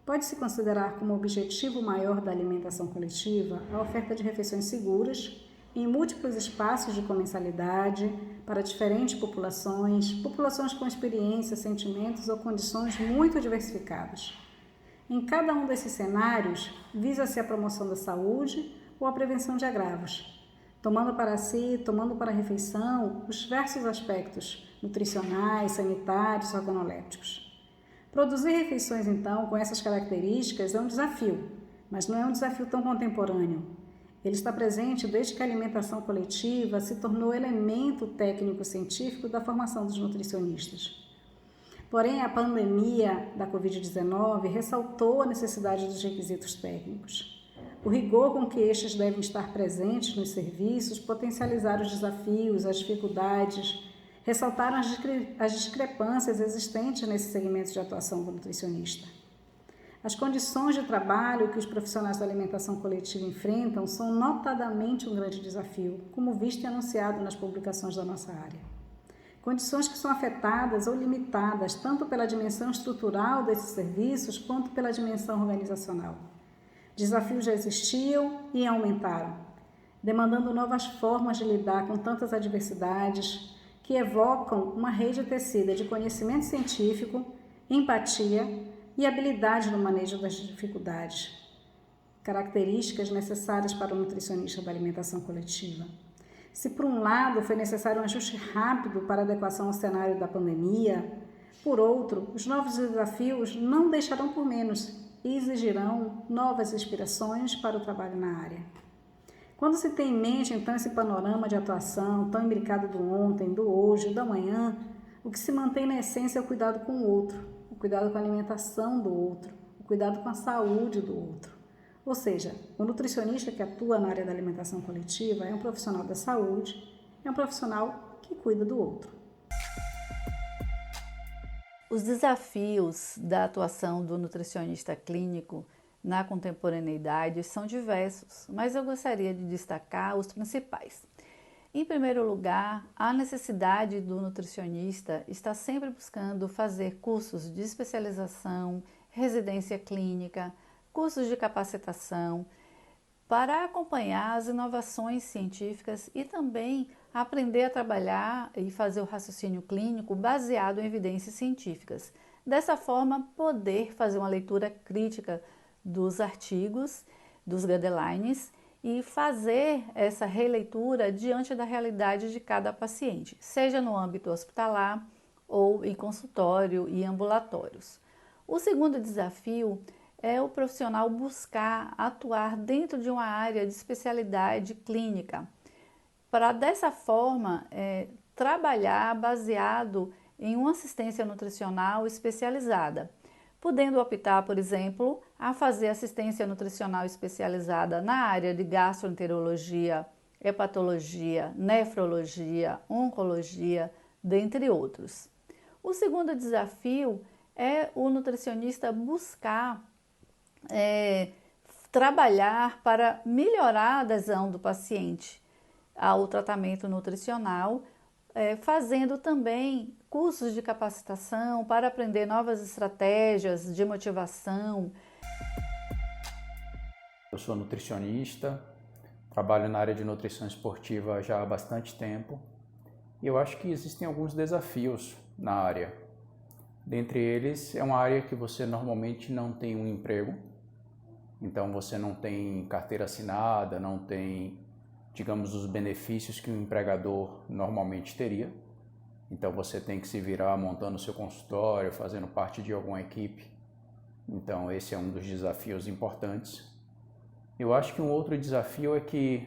Pode-se considerar como objetivo maior da alimentação coletiva a oferta de refeições seguras em múltiplos espaços de comensalidade para diferentes populações com experiências, sentimentos ou condições muito diversificadas. Em cada um desses cenários, visa-se a promoção da saúde ou a prevenção de agravos, tomando para a refeição os diversos aspectos nutricionais, sanitários, organolépticos. Produzir refeições, então, com essas características é um desafio, mas não é um desafio tão contemporâneo. Ele está presente desde que a alimentação coletiva se tornou elemento técnico-científico da formação dos nutricionistas. Porém, a pandemia da Covid-19 ressaltou a necessidade dos requisitos técnicos. O rigor com que estes devem estar presentes nos serviços potencializaram os desafios, as dificuldades, ressaltaram as discrepâncias existentes nesse segmento de atuação do nutricionista. As condições de trabalho que os profissionais da alimentação coletiva enfrentam são notadamente um grande desafio, como visto e anunciado nas publicações da nossa área. Condições que são afetadas ou limitadas tanto pela dimensão estrutural desses serviços quanto pela dimensão organizacional. Desafios já existiam e aumentaram, demandando novas formas de lidar com tantas adversidades que evocam uma rede tecida de conhecimento científico, empatia e habilidade no manejo das dificuldades, características necessárias para o nutricionista da alimentação coletiva. Se, por um lado, foi necessário um ajuste rápido para adequação ao cenário da pandemia, por outro, os novos desafios não deixarão por menos e exigirão novas inspirações para o trabalho na área. Quando se tem em mente, então, esse panorama de atuação tão imbricado do ontem, do hoje e do amanhã, o que se mantém na essência é o cuidado com o outro, o cuidado com a alimentação do outro, o cuidado com a saúde do outro. Ou seja, o nutricionista que atua na área da alimentação coletiva é um profissional da saúde, é um profissional que cuida do outro. Os desafios da atuação do nutricionista clínico na contemporaneidade são diversos, mas eu gostaria de destacar os principais. Em primeiro lugar, a necessidade do nutricionista estar sempre buscando fazer cursos de especialização, residência clínica, cursos de capacitação, para acompanhar as inovações científicas e também aprender a trabalhar e fazer o raciocínio clínico baseado em evidências científicas. Dessa forma, poder fazer uma leitura crítica dos artigos, dos guidelines e fazer essa releitura diante da realidade de cada paciente, seja no âmbito hospitalar ou em consultório e ambulatórios. O segundo desafio é o profissional buscar atuar dentro de uma área de especialidade clínica, para dessa forma trabalhar baseado em uma assistência nutricional especializada, podendo optar, por exemplo, a fazer assistência nutricional especializada na área de gastroenterologia, hepatologia, nefrologia, oncologia, dentre outros. O segundo desafio é o nutricionista buscar trabalhar para melhorar a adesão do paciente ao tratamento nutricional, fazendo também cursos de capacitação para aprender novas estratégias de motivação. Eu sou nutricionista, trabalho na área de nutrição esportiva já há bastante tempo e eu acho que existem alguns desafios na área. Dentre eles, é uma área que você normalmente não tem um emprego, então você não tem carteira assinada, não tem, digamos, os benefícios que um empregador normalmente teria. Então você tem que se virar montando o seu consultório, fazendo parte de alguma equipe. Então esse é um dos desafios importantes. Eu acho que um outro desafio é que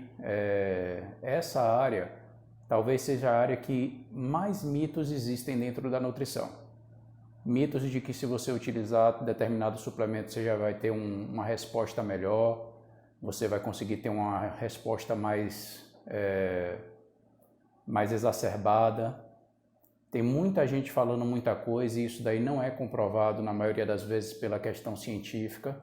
essa área talvez seja a área que mais mitos existem dentro da nutrição. Mitos de que se você utilizar determinado suplemento você já vai ter uma resposta melhor, você vai conseguir ter uma resposta mais exacerbada. Tem muita gente falando muita coisa e isso daí não é comprovado na maioria das vezes pela questão científica.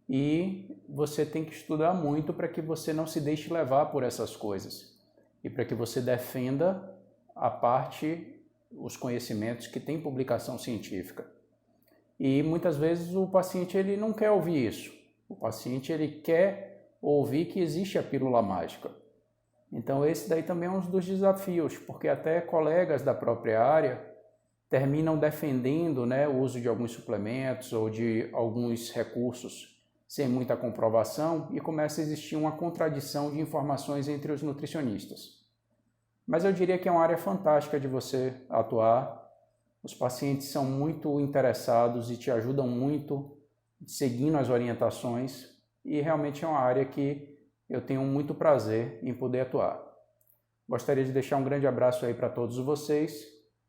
E você tem que estudar muito para que você não se deixe levar por essas coisas e para que você defenda os conhecimentos que tem publicação científica. E muitas vezes o paciente ele não quer ouvir isso. O paciente ele quer ouvir que existe a pílula mágica. Então esse daí também é um dos desafios, porque até colegas da própria área terminam defendendo, né, o uso de alguns suplementos ou de alguns recursos sem muita comprovação e começa a existir uma contradição de informações entre os nutricionistas. Mas eu diria que é uma área fantástica de você atuar. Os pacientes são muito interessados e te ajudam muito seguindo as orientações e realmente é uma área que eu tenho muito prazer em poder atuar. Gostaria de deixar um grande abraço aí para todos vocês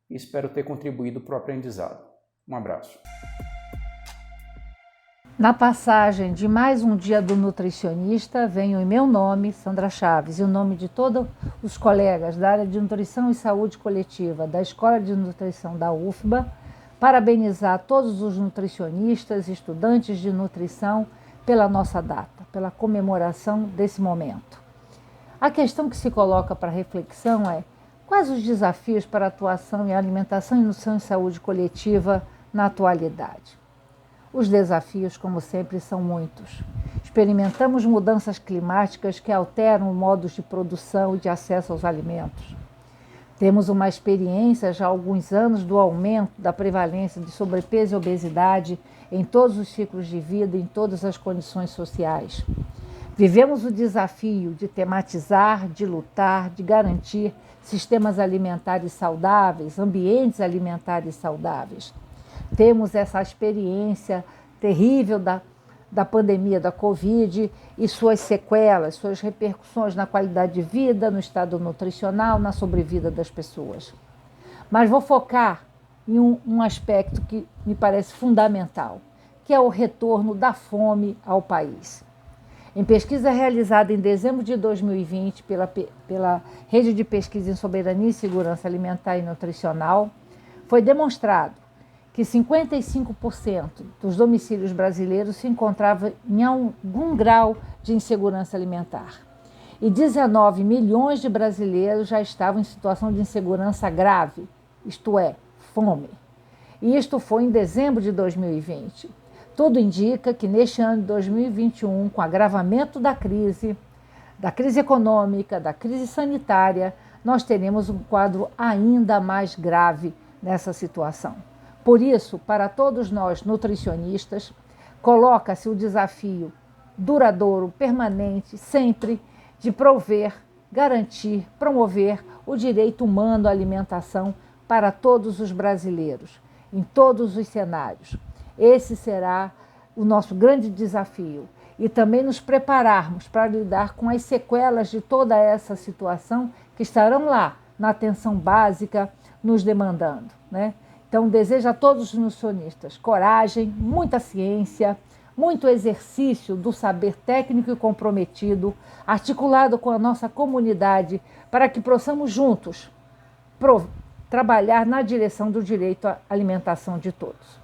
e espero ter contribuído para o aprendizado. Um abraço. Na passagem de mais um dia do nutricionista, venho em meu nome, Sandra Chaves, e o nome de todos os colegas da área de nutrição e saúde coletiva da Escola de Nutrição da UFBA, parabenizar todos os nutricionistas e estudantes de nutrição pela nossa data, pela comemoração desse momento. A questão que se coloca para reflexão é: quais os desafios para a atuação em alimentação e nutrição e saúde coletiva na atualidade? Os desafios, como sempre, são muitos. Experimentamos mudanças climáticas que alteram modos de produção e de acesso aos alimentos. Temos uma experiência já há alguns anos do aumento da prevalência de sobrepeso e obesidade em todos os ciclos de vida e em todas as condições sociais. Vivemos o desafio de tematizar, de lutar, de garantir sistemas alimentares saudáveis, ambientes alimentares saudáveis. Temos essa experiência terrível da pandemia da Covid e suas sequelas, suas repercussões na qualidade de vida, no estado nutricional, na sobrevida das pessoas. Mas vou focar em um aspecto que me parece fundamental, que é o retorno da fome ao país. Em pesquisa realizada em dezembro de 2020 pela Rede de Pesquisa em Soberania e Segurança Alimentar e Nutricional, foi demonstrado que 55% dos domicílios brasileiros se encontravam em algum grau de insegurança alimentar. E 19 milhões de brasileiros já estavam em situação de insegurança grave, isto é, fome. E isto foi em dezembro de 2020. Tudo indica que neste ano de 2021, com o agravamento da crise econômica, da crise sanitária, nós teremos um quadro ainda mais grave nessa situação. Por isso, para todos nós nutricionistas, coloca-se o desafio duradouro, permanente, sempre, de prover, garantir, promover o direito humano à alimentação para todos os brasileiros, em todos os cenários. Esse será o nosso grande desafio. E também nos prepararmos para lidar com as sequelas de toda essa situação que estarão lá, na atenção básica, nos demandando, né? Então, desejo a todos os nutricionistas coragem, muita ciência, muito exercício do saber técnico e comprometido, articulado com a nossa comunidade, para que possamos juntos trabalhar na direção do direito à alimentação de todos.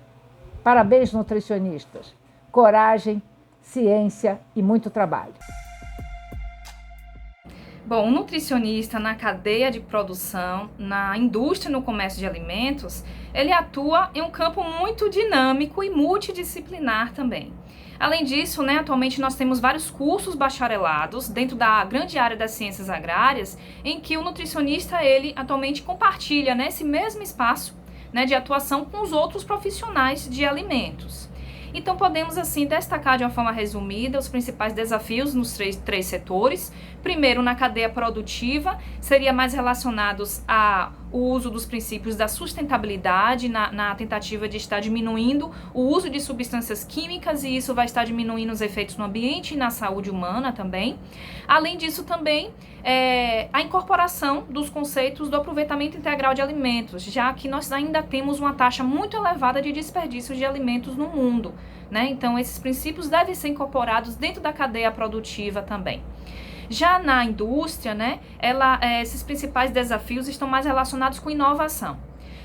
Parabéns, nutricionistas. Coragem, ciência e muito trabalho. Bom, o nutricionista na cadeia de produção, na indústria e no comércio de alimentos, ele atua em um campo muito dinâmico e multidisciplinar também. Além disso, atualmente nós temos vários cursos bacharelados dentro da grande área das ciências agrárias, em que o nutricionista, ele atualmente compartilha esse mesmo espaço de atuação com os outros profissionais de alimentos. Então podemos assim destacar de uma forma resumida os principais desafios nos três setores. Primeiro, na cadeia produtiva, seria mais relacionados ao uso dos princípios da sustentabilidade na tentativa de estar diminuindo o uso de substâncias químicas, e isso vai estar diminuindo os efeitos no ambiente e na saúde humana também. Além disso também, a incorporação dos conceitos do aproveitamento integral de alimentos, já que nós ainda temos uma taxa muito elevada de desperdício de alimentos no mundo, Então esses princípios devem ser incorporados dentro da cadeia produtiva também. Já na indústria, esses principais desafios estão mais relacionados com inovação.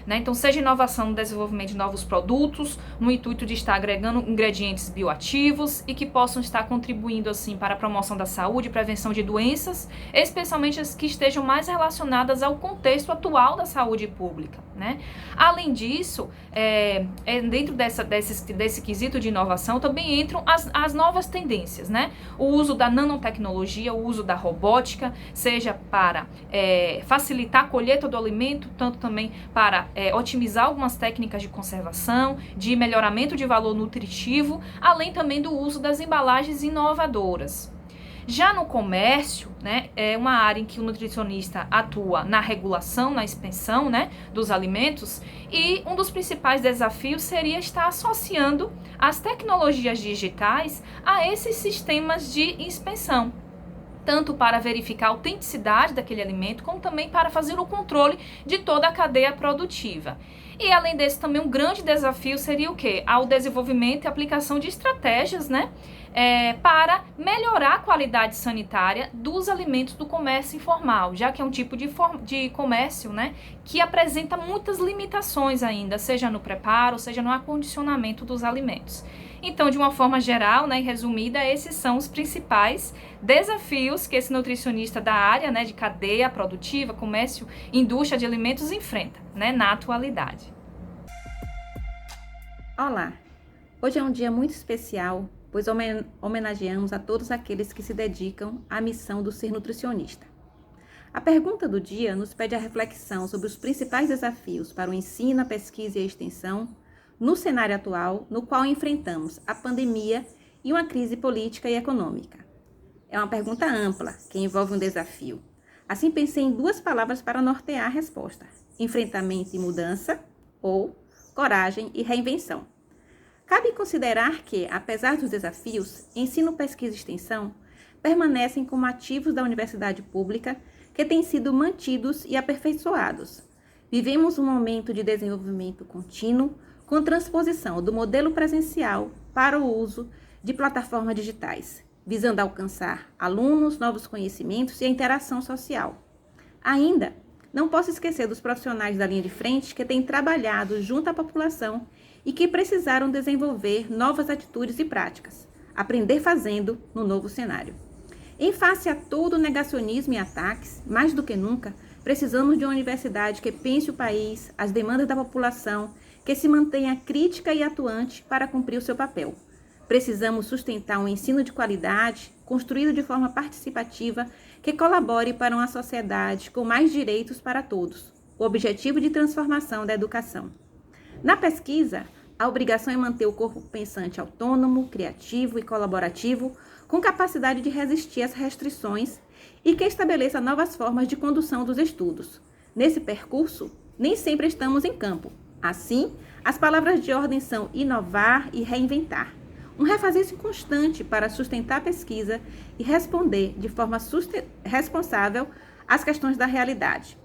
né? Então, seja inovação no desenvolvimento de novos produtos, no intuito de estar agregando ingredientes bioativos e que possam estar contribuindo, assim, para a promoção da saúde e prevenção de doenças, especialmente as que estejam mais relacionadas ao contexto atual da saúde pública, né? Além disso, dentro desse quesito de inovação também entram as novas tendências, né? O uso da nanotecnologia, o uso da robótica, seja para facilitar a colheita do alimento, tanto também para otimizar algumas técnicas de conservação, de melhoramento de valor nutritivo, além também do uso das embalagens inovadoras. Já no comércio, né, é uma área em que o nutricionista atua na regulação, na inspeção, né, dos alimentos, e um dos principais desafios seria estar associando as tecnologias digitais a esses sistemas de inspeção, tanto para verificar a autenticidade daquele alimento, como também para fazer o controle de toda a cadeia produtiva. E além desse, também um grande desafio seria o quê? O desenvolvimento e aplicação de estratégias, né, para melhorar a qualidade sanitária dos alimentos do comércio informal, já que é um tipo de comércio, né, que apresenta muitas limitações ainda, seja no preparo, seja no acondicionamento dos alimentos. Então, de uma forma geral, né, e resumida, esses são os principais desafios que esse nutricionista da área, né, de cadeia produtiva, comércio, indústria de alimentos enfrenta, né, na atualidade. Olá! Hoje é um dia muito especial, pois homenageamos a todos aqueles que se dedicam à missão do ser nutricionista. A pergunta do dia nos pede a reflexão sobre os principais desafios para o ensino, a pesquisa e a extensão no cenário atual, no qual enfrentamos a pandemia e uma crise política e econômica. É uma pergunta ampla, que envolve um desafio. Assim, pensei em duas palavras para nortear a resposta: enfrentamento e mudança, ou coragem e reinvenção. Cabe considerar que, apesar dos desafios, ensino, pesquisa e extensão permanecem como ativos da universidade pública que têm sido mantidos e aperfeiçoados. Vivemos um momento de desenvolvimento contínuo, com transposição do modelo presencial para o uso de plataformas digitais, visando alcançar alunos, novos conhecimentos e a interação social. Ainda, não posso esquecer dos profissionais da linha de frente que têm trabalhado junto à população e que precisaram desenvolver novas atitudes e práticas, aprender fazendo no novo cenário. Em face a todo o negacionismo e ataques, mais do que nunca, precisamos de uma universidade que pense o país, as demandas da população, que se mantenha crítica e atuante para cumprir o seu papel. Precisamos sustentar um ensino de qualidade, construído de forma participativa, que colabore para uma sociedade com mais direitos para todos, o objetivo de transformação da educação. Na pesquisa, a obrigação é manter o corpo pensante autônomo, criativo e colaborativo, com capacidade de resistir às restrições e que estabeleça novas formas de condução dos estudos. Nesse percurso, nem sempre estamos em campo. Assim, as palavras de ordem são inovar e reinventar. Um refazer-se constante para sustentar a pesquisa e responder de forma responsável às questões da realidade.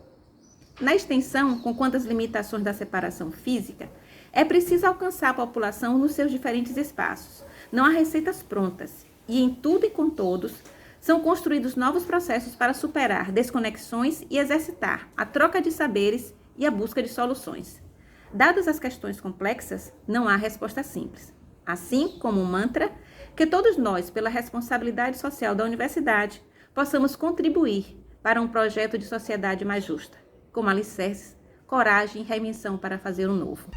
Na extensão, com quantas limitações da separação física, é preciso alcançar a população nos seus diferentes espaços. Não há receitas prontas e, em tudo e com todos, são construídos novos processos para superar desconexões e exercitar a troca de saberes e a busca de soluções. Dadas as questões complexas, não há resposta simples. Assim como um mantra, que todos nós, pela responsabilidade social da universidade, possamos contribuir para um projeto de sociedade mais justa, com alicerces, coragem e reinvenção para fazer o novo.